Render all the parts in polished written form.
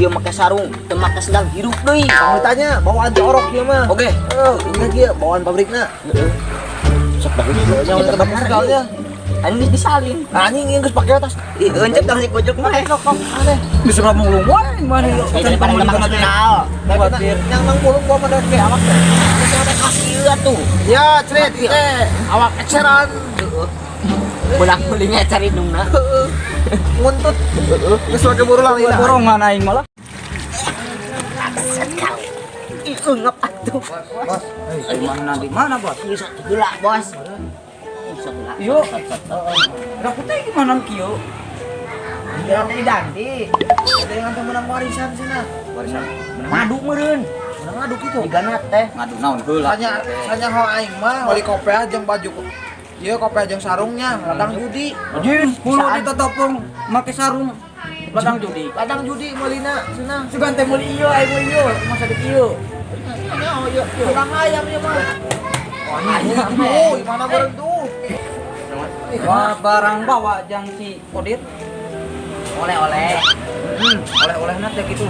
dia pakai sarung, teu make sendal hirup deui. Kamu tanya bawaan jorok dia mah. Oke. Ingat dia bawaan pabrikna. Sok dah ini. Yang udah ketemu sendalnya. Anjing disalin. Anjing geus pake atas. Ih, encep dah si gojek mah. Aneh. Bisa ngomong lu mana ya? Daripada nggak pakai sendal. Yang nang bulung gua mah ke awak teh. Terus ada kasih tuh. Ya, cerit teh awak eceran. Pulang-pulingnya cari dungna. Nguntut. Geus lagi buru lang ina. Borongan aing malah. Ih, ngep atuh. Bos. Di mana, Bos? Ih, satu gula, Bos. Satu gula. Yo. Rapotnya gimana kieu? Dia teh ganti. Ada yang antar menang warisan cenah. Warisan. Madu meureun. Menang ngaduk gitu. Diganat teh. Ngadu naon heula. Sanya hal aing mah beli kopea jeung baju. Ieu kopea jeung sarungnya, ladang judi. Jin, kulo ditetepung make sarung ladang judi. Ladang judi meulina cenah. Sugan teh meuli ieu, aing meuli ieu, masa dik ieu. Tukang ayam ieu mah. Ayam tuh, gimana bareng tuh? Wah, barang bawa jang si Odit. Oleh-oleh. Oleh-oleh teh gitu.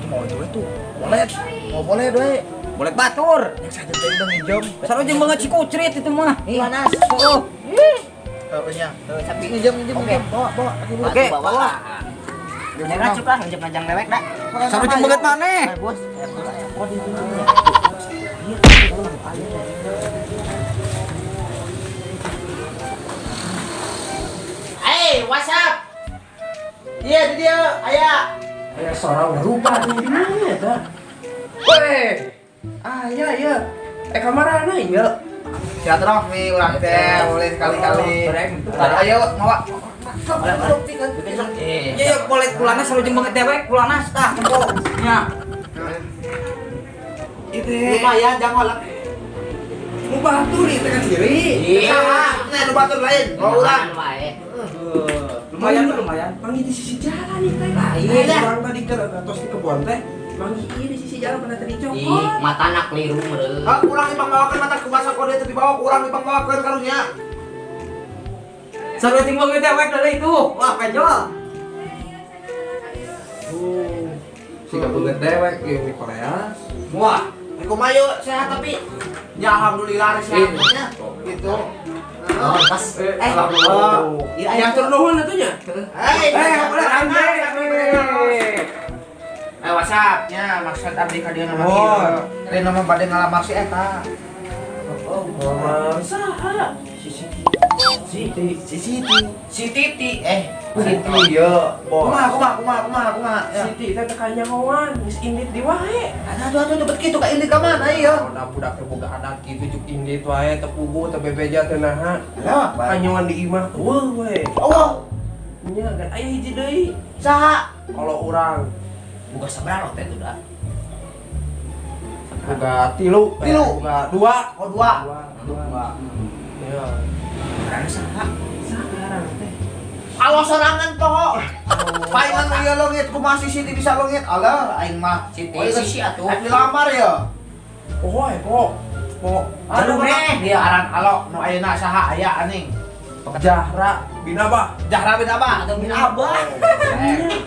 Mau itu tuh. Boleh. Mau boleh doe. Boleh batur. Yang saja teh udah ngijom. Sarojeng banget si kucrit itu mah. Ih, panas. Oh. Apanya? Sapi Ngijom. Oke. Bawa. Oke, bawa. Yang racuk lah, ngejep najang lewek dah. Sarojeng banget maneh. Bos. Hey, what's up? Iya, di dia, aya. Kayak seorang rupa di mana ya dah? Weh, ya. Kamarana ya. Siapa dong nih ulang teh, boleh sekali-kali. Ayo, mawa. Ya, boleh kulana sarojeng banget dewek, kulana tah tempo. Nya. Itu Lumayan, jangan lah. mau batur itu kan sendiri. Iya. Nah, lu batur lain. Mau ulang. Lumayan. Panggil di sisi jalan nih teh. iya. Orang tadi ke atas di kebun teh. Panggil di sisi jalan pada tadi Ih, cokot. mata anak keliru meureun. Kurang dipangbawakeun mata ke bahasa kode itu dibawa kurang dipangbawakeun karunya. Sarojeng banget dewek dari itu. Wah, penjol. Si kabunget dewek di Korea. Wah, kumayo sehat tapi ya alhamdulillah sehatnya gitu. Pas. Yang ternuhun atunya. Boleh WhatsApp-nya maksud abdi ka dieu nama kieu. Lain nama bade ngalamar si eta. Saha? Si Si Titi. Siti ya. Kumaha. Siti teh kayaknya ngoan, geus indit di wae. Aduh bet kitu ka ini ka mana ieu? Udah budak teh boga anak kitu juk indit wae teu pugu teu bebeja teu naha. Lah, Kanyoan di imah tueuh we. Allah, Nya kan aya hiji deui. saha? Kalau urang Buka seberapa teh itu dah? boga tilu, boga dua. Oh, dua. Ya. Karena saha? Sekarang teh. Kalau sorangan toh. Paingan nu ieu leungit kumaha si Siti bisa leungit? Alah, aing mah Sisi atuh. Aing dilamar ya. Po. Aduh meh, dia aran alo nu ayeuna saha aya anjing. Jahra binabah. Jahra bin Abah atau bin Abah.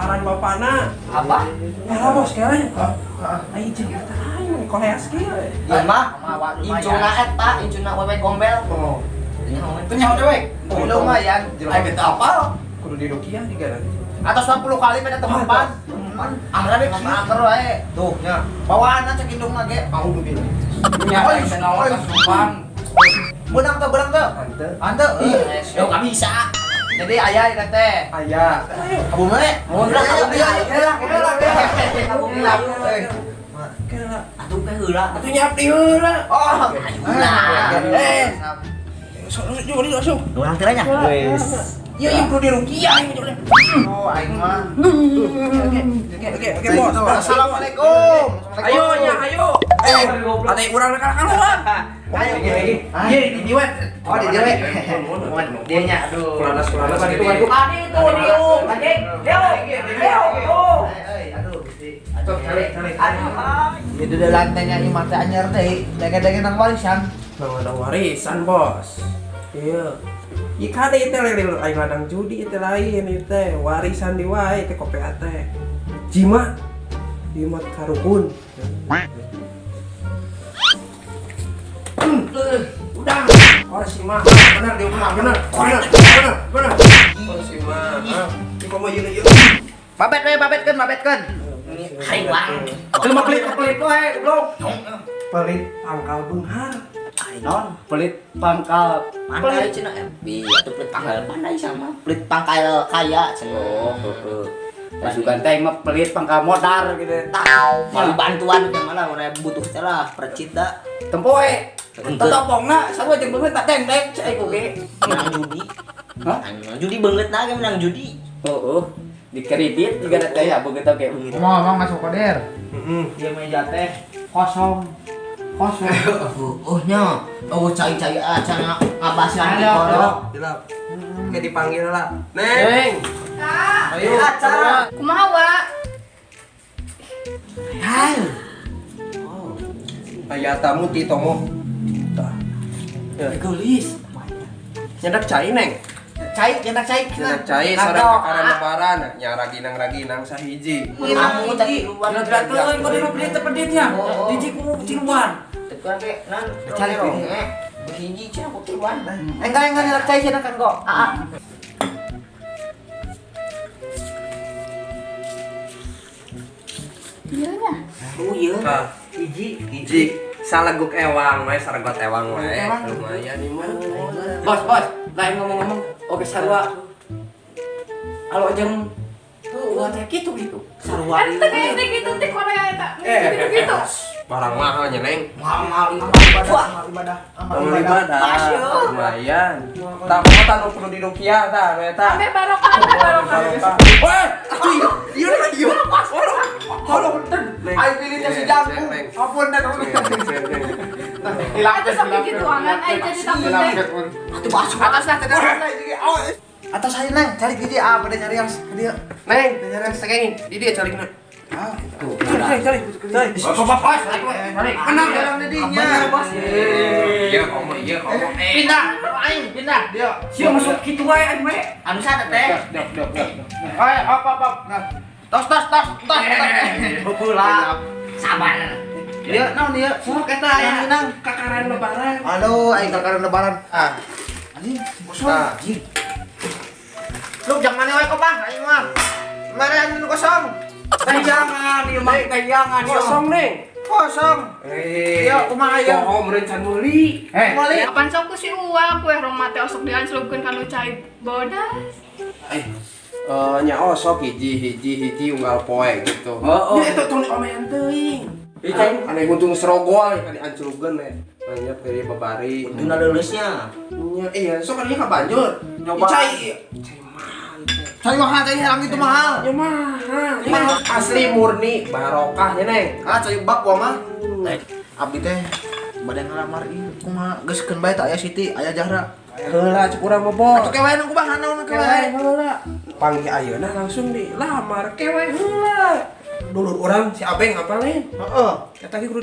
Aran bapana. Apa? Ya bos sekarang. Ayo jeung eta lain koleas kieu. Ieu mah incuna eta, incuna wewe gombel. Oh. Teu nyaho dewek. Oh, lumayan. Aing teh apal. Kudu di Nokia juga nanti. Atas 40 kali pada teman. Anggar deh anggar wae. Tuh, nya. Bawaanna cek indung mah ge. Mau duit. Nya teh naon kasupan. Benang teh. Ante. Yo enggak bisa. Jadi aya ieu teh. Aya. Abu mah. Mun lah aku bilang. Kela. Atuh teh heula. Atuh nyiap di heula. Oh. Langsung. Urang teh nya. Ya ieu kudu di Rukia ieu. Oh, aing mah. Oke, bos. Assalamualaikum. Ayo nya, ayo. Ate urang kaluar. Ayo. Iya di diwe. Oh, di diwe. Dia nya aduh. Kulanas Adi itu diuk, anjing. Leo. Aduh, cari. Itu de lantainya imah teh anyar teh, dege-dege nang warisan. Nang warisan, Bos. Iya. Ika teh teh aing ladang judi teh lain ieu teh warisan di wae teh kopea teh. Jimat karukun. Udah. Orang si mah benar dia mah benar. Orang si mah. Ini kok mau yeuh. Babetkeun. Hai bang. Cuma pelit we, goblok. Pelit pangkal beunghar. Hai non. Pelit pangkal. Pandai cina bi atau pelit pangkal pandai sama. Pelit pangkal kaya cina. Oh. Pasukan teh mah pelit pangkal modar gitu. Mau bantuan ke mana orang butuh celah percita. Tempo we. Tetopongna sarua jeung beungeut tak deng-deng cai kuge. Menang judi. Hah? Menang judi beungeut na ge menang judi. Oh. Di kredit juga ada teh begitu kayak begitu. Ngomong masuk koder. Ieu meja teh kosong. Nya. Oh cai-cai acan ngabasan di Ayo, kolok. dilap. Kayak dipanggil lah. Neng. Ayo acara. Kumaha wa? Hai. Aya tamu ti tomo. Tah. Gelis. Nyedak cai neng. Cai, nyedak cai. Nyedak cai sareng kakaran lebaran nya raginang sahiji. Kamu tadi luar Tidak teuing kok dina pelit-pelitnya. Hiji ku ciluan. Tekan ke nan cari pilih. Hiji cina ku tiluan. Enggak nyedak cai cina kan kok. Iya nya. Oh iya. Tah. Hiji saleguk ewang we saregot ewang we. Ewang. Lumayan nih mah. Bos, lain ngomong-ngomong oke sarua. Alo jeung tuh teh kitu gitu. Sarua Eta kayak gitu teh Korea eta. Gitu. Barang mahal nya neng. Mahal ibadah. Amal ibadah. Masya. Lumayan. Tak mau tak nu perlu di Rukia tah nu eta. Sampai barokah. Wah, ieu na ieu. Halo, Ayo pilihnya si Jangkung. Ampun dah kamu. Eta sampai gitu angan ai jadi takut teh. Atuh masuk atas lah teh. Atas saya nang cari gede apa deh cari yang dia. Neng, nyari sekeng. Di dia cari kena. Cari. Pas, Menang dalam didinya. Iya, komo. Pindah, aing pindah dia. Sia masuk kitu wae aing we. Anu sana teh. Dok. Ayo apa. Tos. Beulah. Sabar. Dia naon dia? Sok eta yang menang. Kakaran lebaran. Aduh, aing kakaran lebaran. Anjing, kosong. Anjing. Lu jangan mana wae kok, Bang. Aing mah. Mana anu kosong? Tayangan, ieu mah tayangan. Kosong, Neng. Kosong. Iya, kumaha ya? Poho merencan meuli. Mali. Kapan sok ku si uang kue roma teh osok diancelupkeun ka nu cai bodas. Nya osok hiji unggal poe gitu. Oh. Ya eta tong diomean teuing. Ane untung serogol ka diancurkeun we. Banyak dari babari. Tuna leuleusnya. Iya, sok nya ka banjur. Nyoba. Cai Mahal tadi yang itu mahal. Ya mahal. Asli murni barokah ya, Neng. Cai bak gua mah. Abdi teh bade ngalamar ieu kumaha geuskeun bae teh aya Siti, aya Jahra. Heula cek urang mah bos. Atuh kewe nunggu Bang, naon kewe. Heula. Panggil ayeuna langsung dilamar kewe heula. Dulur urang si Abeng apa lain? Heeh. Eta ge kudu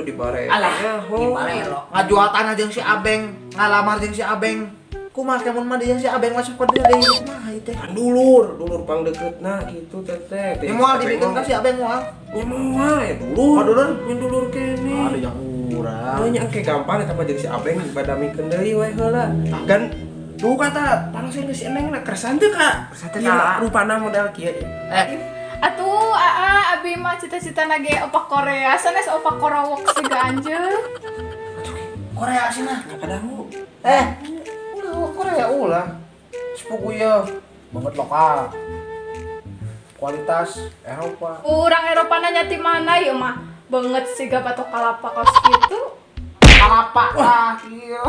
dibare. Alah, Oh. gimana lo? Ngajual tanah jeung si Abeng, ngalamar jeung si Abeng. Kumaha kemun mah jeung si Abeng masuk ke dia deui kumaha ieu teh. Kan dulur pang dekeutna gitu teteh. Ieu moal dibikin ka si Abeng moal. Ya moal ya dulur. Oh, dulur? Yang dulur kene. Ada yang urang. Nya engke gampang eta mah jeung si Abeng badamikeun deui we heula. Kan tuh kata paraskeun si Eneng na kersan teu Kak? Kersan teu, Ieu Kak. rupana model kieu. Atuh, abi mah cita-cita nage opak Korea, sanes opak korowok siga anjeun. Korea cenah. Kadamu. Ulah Korea ulah. Sepugu ieu banget lokal. Kualitas Eropa. Urang Eropa nanya ti mana ieu mah? Banget siga batok kalapa kaos kitu. Kalapa lah ieu.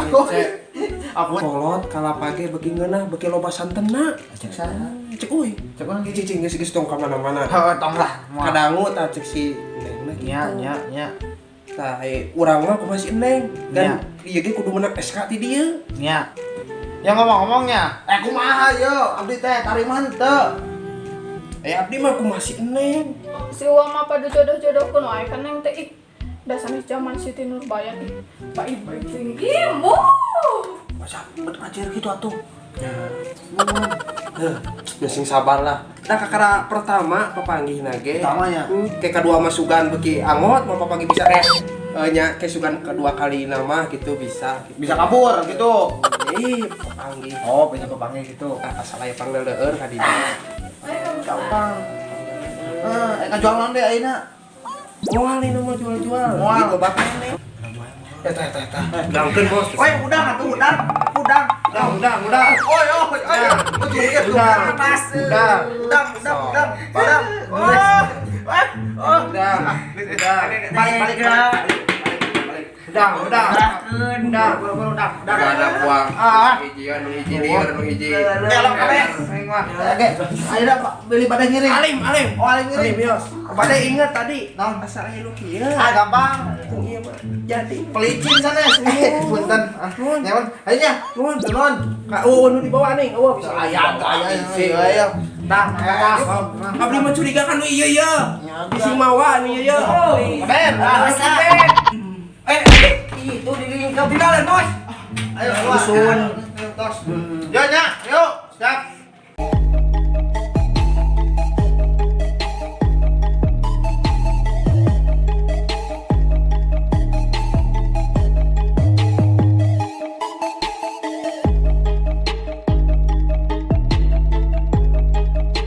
Aku kolot kalapage beuki ngeunah beuki loba santenna. Cek sana. Cek euy. Cek urang Cik geus tong ka mana-mana. Heuh, tong lah. Kadangu tah cek si Neng Nya. Tah urang mah kumaha si Neng. Nya. Dan ieu ge kudu meunang SK ti dieu. Nya. Ya ngomong-ngomongnya. Kumaha yeuh? Abdi teh tariman teu. Abdi mah kumaha si Neng. Si uang mah pada jodoh-jodohkeun wae kan neng teh ih. Dasarnya zaman Siti Nurbaya ih. Baik-baik tinggi. Mu. Masa bet ajar gitu atuh. Ya, Sing sabar lah. Nah kakara pertama papanggih nage. Pertamanya. Kayak kedua masukan beki angot mau papanggih bisa nya kayak sugan kedua kali nama gitu bisa. Bisa kabur gitu. Papanggih. Oh, bisa kepanggil gitu. Asal aya panggil deueur ka dieu. Gampang. Jualan deh ayeuna. Moal ini mah jual-jual. Moal. Gitu bapak nih. Eta. Gangkeun bos. Woi, udang atuh, udang. Udang. Oi. Balik. Udang. Gak ada uang. Hiji lieur nu hiji. Kelok kabeh. Oke. Ayeuna beli pada ngiring. Alim. Oh, alim ngiring. Bios. Pada inget tadi. Naon asal aya lu kieu. Gampang. Ieu mah jadi. Pelicin sana. Punten. Nyaman. Ayeuna. Nuhun. Ka nu dibawa nih. Bisa Aya. Tang. Abdi mencurigakan nu ieu ye. Bisi mawa nih ye. Ben. Itu diri kau tinggalin bos. Ayo, susun. Yo, nya. Yuk. Siap.